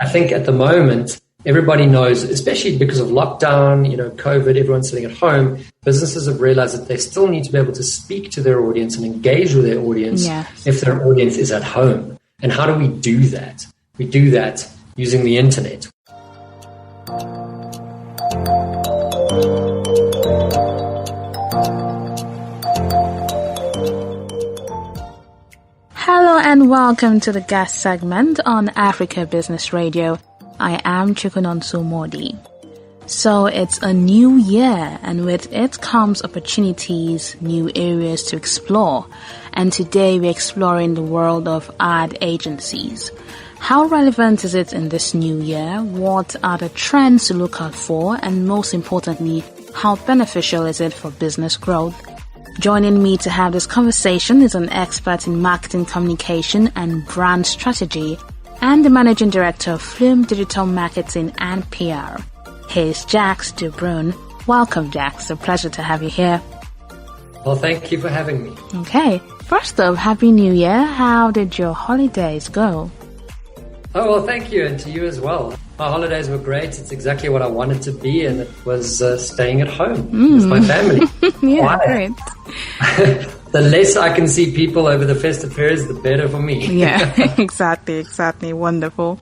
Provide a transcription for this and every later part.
I think at the moment, everybody knows, especially because of lockdown, COVID, everyone's sitting at home, businesses have realized that they still need to be able to speak to their audience and engage with their audience if their audience is at home. And how do we do that? We do that using the internet. Hello and welcome to the guest segment on Africa Business Radio. I am Chukunonso Modi. So it's a new year, and with it comes opportunities, new areas to explore. And today we're exploring the world of ad agencies. How relevant is it in this new year? What are the trends to look out for? And most importantly, how beneficial is it for business growth? Joining me to have this conversation is an expert in marketing communication and brand strategy and the managing director of Flume Digital Marketing and PR. Here's Jacques Du Bruyn. Welcome, Jacques. It's a pleasure to have you here. Well, thank you for having me. Okay. First off, Happy New Year. How did your holidays go? Oh, well, thank you, and to you as well. My holidays were great. It's exactly what I wanted to be, and it was staying at home with my family. Yeah, great. The less I can see people over the festive periods, the better for me. Yeah, exactly. Wonderful.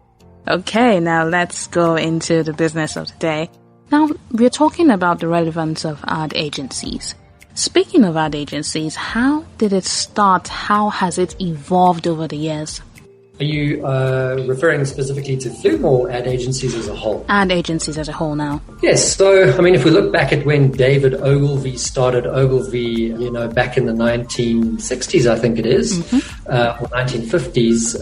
Okay, now let's go into the business of the day. Now, we're talking about the relevance of ad agencies. Speaking of ad agencies, how did it start? How has it evolved over the years? Are you referring specifically to Flume or ad agencies as a whole? Ad agencies as a whole now. Yes. So, if we look back at when David Ogilvy started Ogilvy, back in the 1960s, I think it is, or 1950s,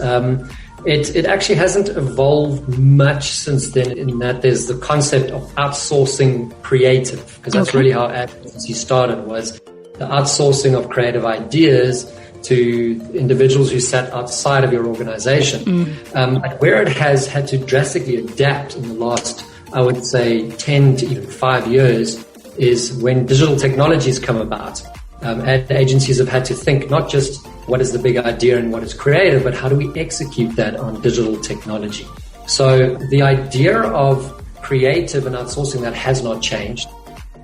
it actually hasn't evolved much since then, in that there's the concept of outsourcing creative, because that's really how ad agencies started, was the outsourcing of creative ideas to individuals who sat outside of your organization. But where it has had to drastically adapt in the last, I would say, 10 to even 5 years is when digital technologies come about. Ad agencies have had to think not just what is the big idea and what is creative, but how do we execute that on digital technology? So the idea of creative and outsourcing, that has not changed.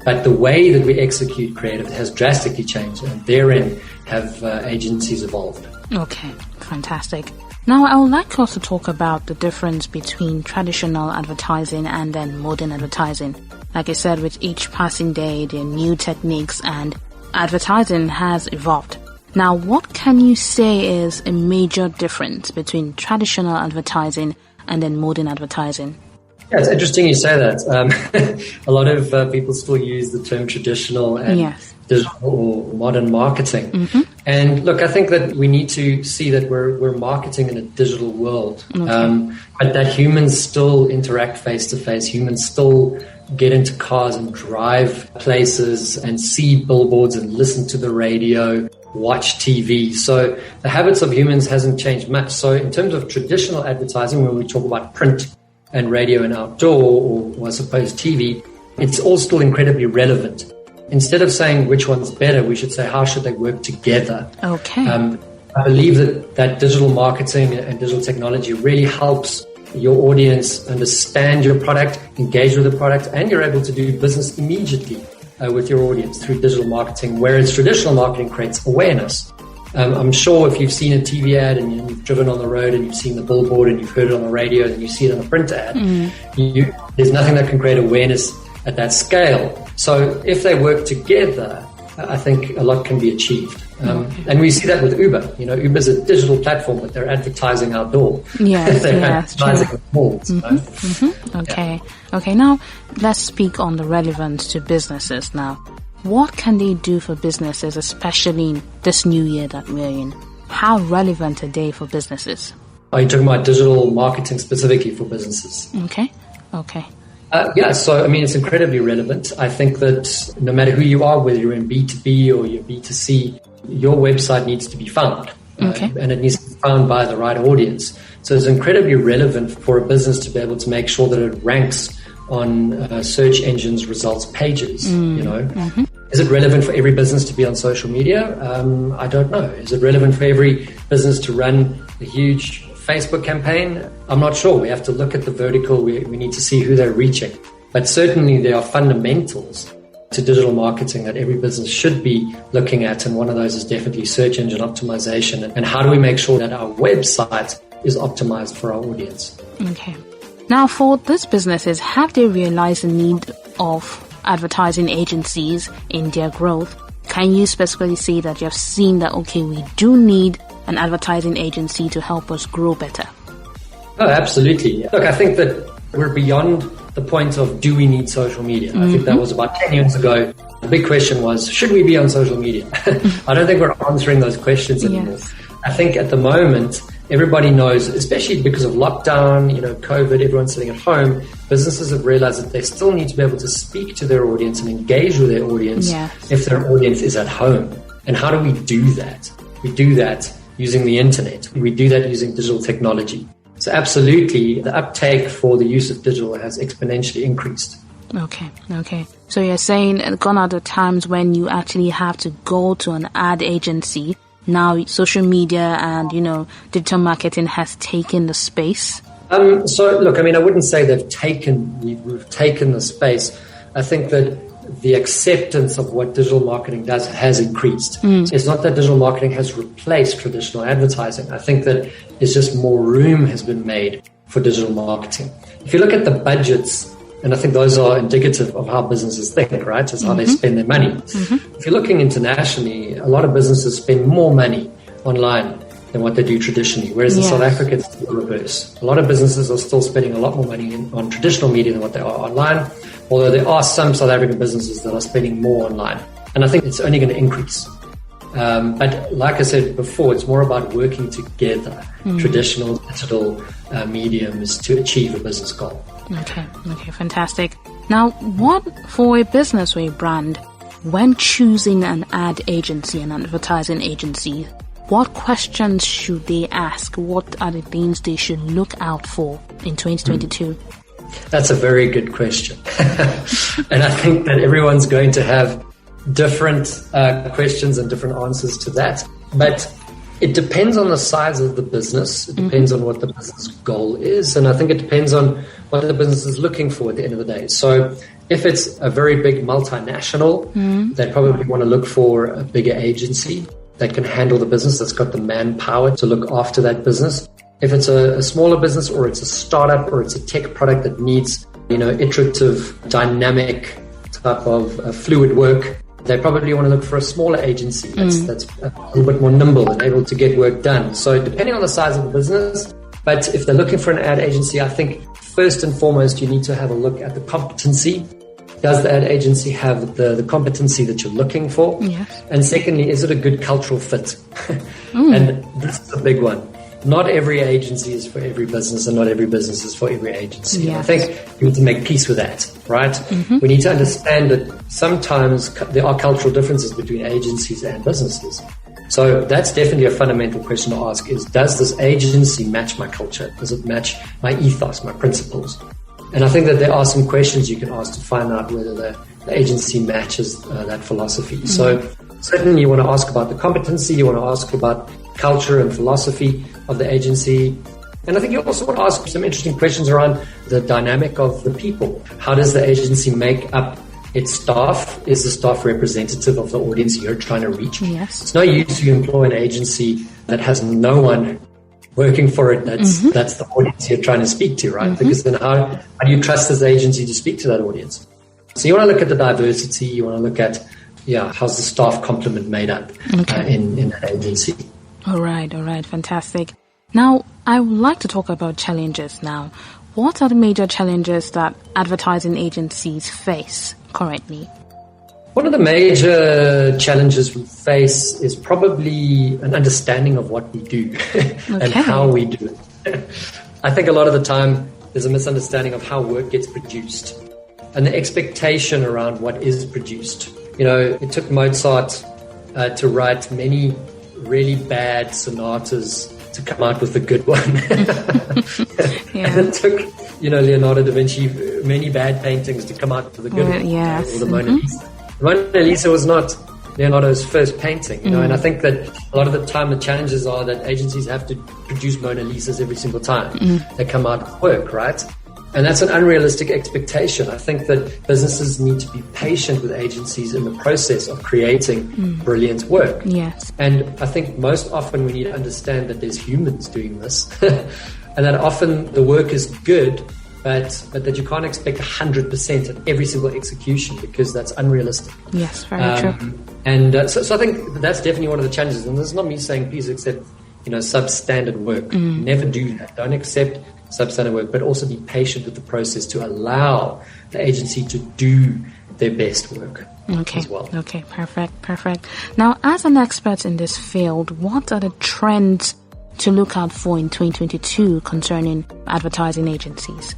But the way that we execute creative has drastically changed, and therein have agencies evolved. Okay, fantastic. Now, I would like us to talk about the difference between traditional advertising and then modern advertising. Like I said, with each passing day, there are new techniques and advertising has evolved. Now, what can you say is a major difference between traditional advertising and then modern advertising? Yeah, it's interesting you say that. A lot of people still use the term traditional and digital or modern marketing. And look, I think that we need to see that we're marketing in a digital world, but that humans still interact face to face. Humans still get into cars and drive places and see billboards and listen to the radio, watch TV. So the habits of humans hasn't changed much. So in terms of traditional advertising, when we talk about print and radio and outdoor, or I suppose TV, it's all still incredibly relevant. Instead of saying which one's better, we should say how should they work together. Okay. I believe that digital marketing and digital technology really helps your audience understand your product, engage with the product, and you're able to do business immediately with your audience through digital marketing, whereas traditional marketing creates awareness. I'm sure if you've seen a TV ad and you've driven on the road and you've seen the billboard and you've heard it on the radio and you see it on a print ad, there's nothing that can create awareness at that scale. So if they work together, I think a lot can be achieved. And we see that with Uber. Uber's a digital platform, but they're advertising outdoor. They're advertising in malls. Okay. Okay, now let's speak on the relevance to businesses now. What can they do for businesses, especially in this new year that we're in? How relevant are they for businesses? Are you talking about digital marketing specifically for businesses? Okay. So it's incredibly relevant. I think that no matter who you are, whether you're in B2B or you're B2C, your website needs to be found. And it needs to be found by the right audience. So it's incredibly relevant for a business to be able to make sure that it ranks on search engines results pages. Is it relevant for every business to be on social media? I don't know. Is it relevant for every business to run a huge Facebook campaign, I'm not sure. We have to look at the vertical. We need to see who they're reaching. But certainly there are fundamentals to digital marketing that every business should be looking at. And one of those is definitely search engine optimization. And how do we make sure that our website is optimized for our audience? Okay. Now, for these businesses, have they realized the need of advertising agencies in their growth? Can you specifically say that you have seen that, okay, we do need an advertising agency to help us grow better? Oh, absolutely. Look, I think that we're beyond the point of do we need social media? I think that was about 10 years ago. The big question was, should we be on social media? I don't think we're answering those questions anymore. Yes. I think at the moment, everybody knows, especially because of lockdown, COVID, everyone's sitting at home, businesses have realized that they still need to be able to speak to their audience and engage with their audience if their audience is at home. And how do we do that? We do that using the internet. We do that using digital technology. So absolutely, the uptake for the use of digital has exponentially increased. Okay. So you're saying gone are the times when you actually have to go to an ad agency. Now social media and, digital marketing has taken the space. So look, I wouldn't say we've taken the space. I think that the acceptance of what digital marketing does has increased. It's not that digital marketing has replaced traditional advertising. I think that it's just more room has been made for digital marketing. If you look at the budgets, and I think those are indicative of how businesses think, right? It's how they spend their money. If you're looking internationally, a lot of businesses spend more money online than what they do traditionally, whereas in South Africa, it's the reverse. A lot of businesses are still spending a lot more money on traditional media than what they are online, although there are some South African businesses that are spending more online. And I think it's only going to increase. But like I said before, it's more about working together, traditional digital mediums to achieve a business goal. Okay, fantastic. Now, what for a business or a brand, when choosing an ad agency, an advertising agency, what questions should they ask? What are the things they should look out for in 2022? That's a very good question. And I think that everyone's going to have different questions and different answers to that. But it depends on the size of the business. It depends on what the business goal is. And I think it depends on what the business is looking for at the end of the day. So if it's a very big multinational, they probably want to look for a bigger agency that can handle the business, that's got the manpower to look after that business. If it's a smaller business or it's a startup or it's a tech product that needs, iterative, dynamic type of fluid work, they probably want to look for a smaller agency that's a little bit more nimble and able to get work done. So depending on the size of the business, but if they're looking for an ad agency, I think first and foremost, you need to have a look at the competency. Does the ad agency have the competency that you're looking for? Yes. And secondly, is it a good cultural fit? And this is a big one. Not every agency is for every business and not every business is for every agency. Yes. I think you need to make peace with that, right? We need to understand that sometimes there are cultural differences between agencies and businesses. So that's definitely a fundamental question to ask is, does this agency match my culture? Does it match my ethos, my principles? And I think that there are some questions you can ask to find out whether the agency matches that philosophy. So certainly you want to ask about the competency, you want to ask about culture and philosophy of the agency. And I think you also want to ask some interesting questions around the dynamic of the people. How does the agency make up its staff? Is the staff representative of the audience you're trying to reach? Yes. It's no use you employ an agency that has no one working for it that's the audience you're trying to speak to, right? Because then how do you trust this agency to speak to that audience? So you want to look at the diversity, you want to look at, how's the staff complement made up in that agency. All right, fantastic. Now, I would like to talk about challenges now. What are the major challenges that advertising agencies face currently? One of the major challenges we face is probably an understanding of what we do and how we do it. I think a lot of the time there's a misunderstanding of how work gets produced and the expectation around what is produced. It took Mozart to write many really bad sonatas to come out with a good one. And it took, Leonardo da Vinci many bad paintings to come out with a good one. Yes. Or the Mona Lisa. The Mona Lisa was not Leonardo's first painting, and I think that a lot of the time the challenges are that agencies have to produce Mona Lisas every single time they come out of work, right? And that's an unrealistic expectation. I think that businesses need to be patient with agencies in the process of creating brilliant work. Yes. And I think most often we need to understand that there's humans doing this and that often the work is good, but that you can't expect 100% at every single execution because that's unrealistic. Yes, very true. And so I think that's definitely one of the challenges. And this is not me saying please accept, substandard work. Never do that. Don't accept substandard work, but also be patient with the process to allow the agency to do their best work as well. Okay, perfect. Now, as an expert in this field, what are the trends to look out for in 2022 concerning advertising agencies?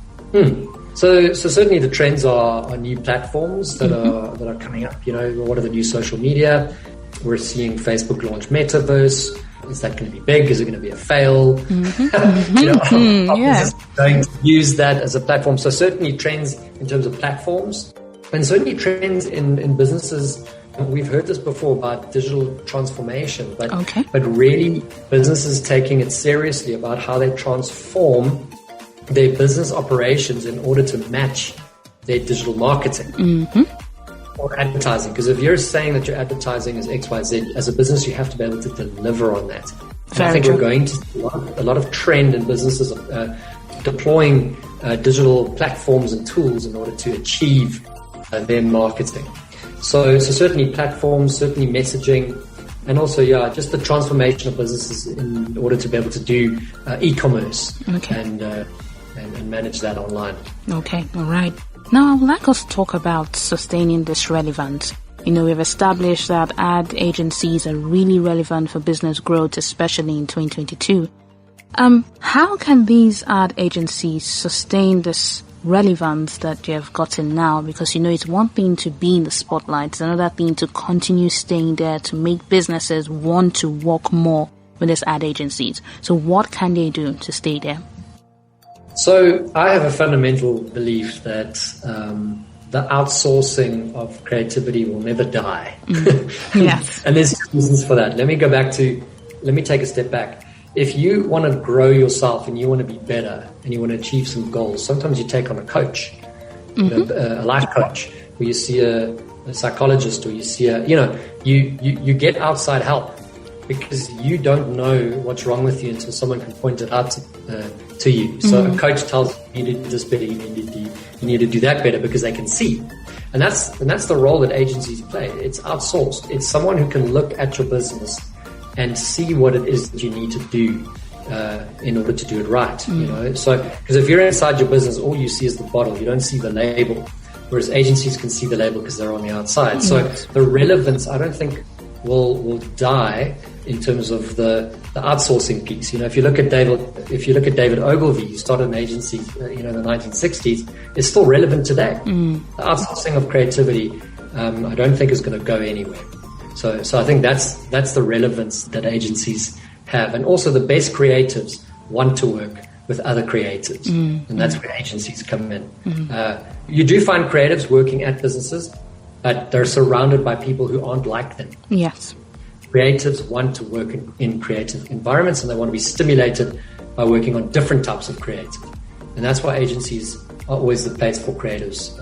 So certainly the trends are new platforms that are coming up. What are the new social media? We're seeing Facebook launch Metaverse. Is that going to be big? Is it going to be a fail? Are going to use that as a platform? So certainly trends in terms of platforms, and certainly trends in businesses. We've heard this before about digital transformation, but really businesses taking it seriously about how they transform their business operations in order to match their digital marketing. Or advertising, because if you're saying that your advertising is XYZ, as a business, you have to be able to deliver on that. I think we're going to see a lot of trend in businesses deploying digital platforms and tools in order to achieve their marketing. So certainly platforms, certainly messaging, and also, just the transformation of businesses in order to be able to do e-commerce and manage that online. Okay, all right. Now, I would like us to talk about sustaining this relevance. We've established that ad agencies are really relevant for business growth, especially in 2022. How can these ad agencies sustain this relevance that you have gotten now? Because, it's one thing to be in the spotlight. It's another thing to continue staying there to make businesses want to work more with these ad agencies. So what can they do to stay there? So I have a fundamental belief that the outsourcing of creativity will never die. Yes. And there's reasons for that. Let me take a step back. If you want to grow yourself and you want to be better and you want to achieve some goals, sometimes you take on a coach, a life coach, or you see a psychologist, or you see you get outside help because you don't know what's wrong with you until someone can point it out to you. So a coach tells you need to do this better, you need to do that better because they can see. And that's the role that agencies play. It's outsourced. It's someone who can look at your business and see what it is that you need to do in order to do it right. So because if you're inside your business, all you see is the bottle. You don't see the label, whereas agencies can see the label because they're on the outside. So the relevance, I don't think, will die in terms of the outsourcing piece. If you look at David Ogilvy, who started an agency, in the 1960s, it's still relevant today. The outsourcing of creativity, I don't think is going to go anywhere. So I think that's the relevance that agencies have, and also the best creatives want to work with other creatives, and that's where agencies come in. You do find creatives working at businesses, but they're surrounded by people who aren't like them. Yes. Creatives want to work in creative environments, and they want to be stimulated by working on different types of creative. And that's why agencies are always the place for creatives,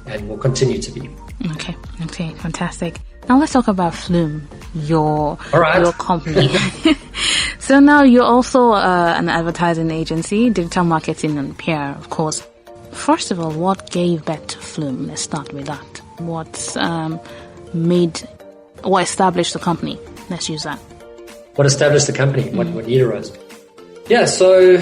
and will continue to be. Okay, fantastic. Now let's talk about Flume, your company. So now you're also an advertising agency, digital marketing and PR, of course. First of all, what gave birth to Flume? Let's start with that. What established the company? Let's use that. What established the company? What year arose? Yeah, so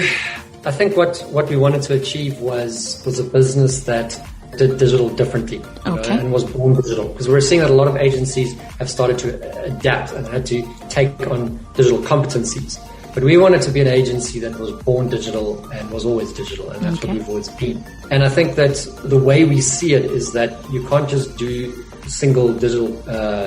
I think what we wanted to achieve was a business that did digital differently, and was born digital. Because we're seeing that a lot of agencies have started to adapt and had to take on digital competencies. But we wanted to be an agency that was born digital and was always digital, and that's what we've always been. And I think that the way we see it is that you can't just do single digital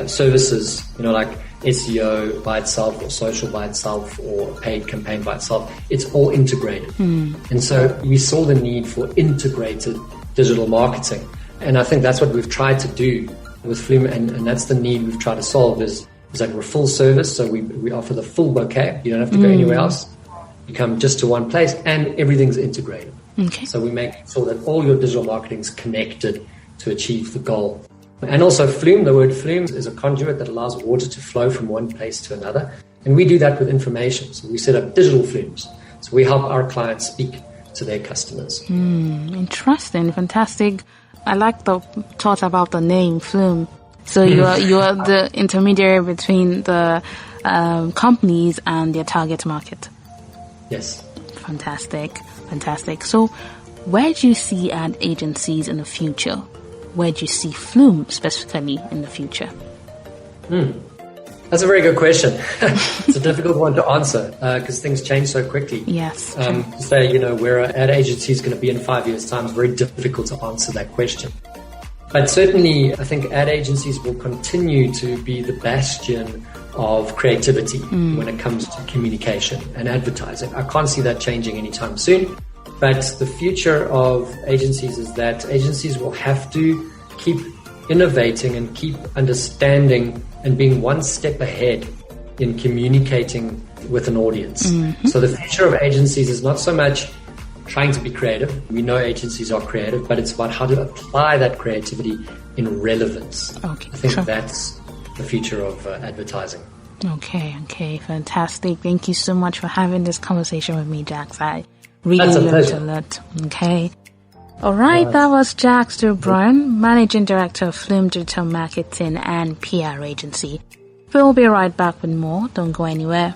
services, like SEO by itself, or social by itself, or a paid campaign by itself. It's all integrated. And so we saw the need for integrated digital marketing. And I think that's what we've tried to do with Flume, and that's the need we've tried to solve is like we're full service, so we offer the full bouquet. You don't have to go anywhere else. You come just to one place, and everything's integrated. Okay. So we make sure that all your digital marketing is connected to achieve the goal. And also Flume, the word Flume is a conduit that allows water to flow from one place to another. And we do that with information. So we set up digital flumes. So we help our clients speak to their customers. Interesting, fantastic. I like the thought about the name Flume. So you are the intermediary between the companies and their target market. Yes. Fantastic. So where do you see ad agencies in the future? Where do you see Flume specifically in the future? That's a very good question. It's a difficult one to answer because things change so quickly. Yes. To say, where an ad agency is going to be in 5 years' time is very difficult to answer that question. But certainly, I think ad agencies will continue to be the bastion of creativity when it comes to communication and advertising. I can't see that changing anytime soon. But the future of agencies is that agencies will have to keep innovating and keep understanding and being one step ahead in communicating with an audience. So the future of agencies is not so much trying to be creative. We know agencies are creative, but it's about how to apply that creativity in relevance. Okay, I think that's the future of advertising. Okay, fantastic. Thank you so much for having this conversation with me, Jacques. I really learned a lot. Okay. All right, that was Jacques Du Bruyn, Managing Director of Flume Digital Marketing and PR Agency. We'll be right back with more. Don't go anywhere.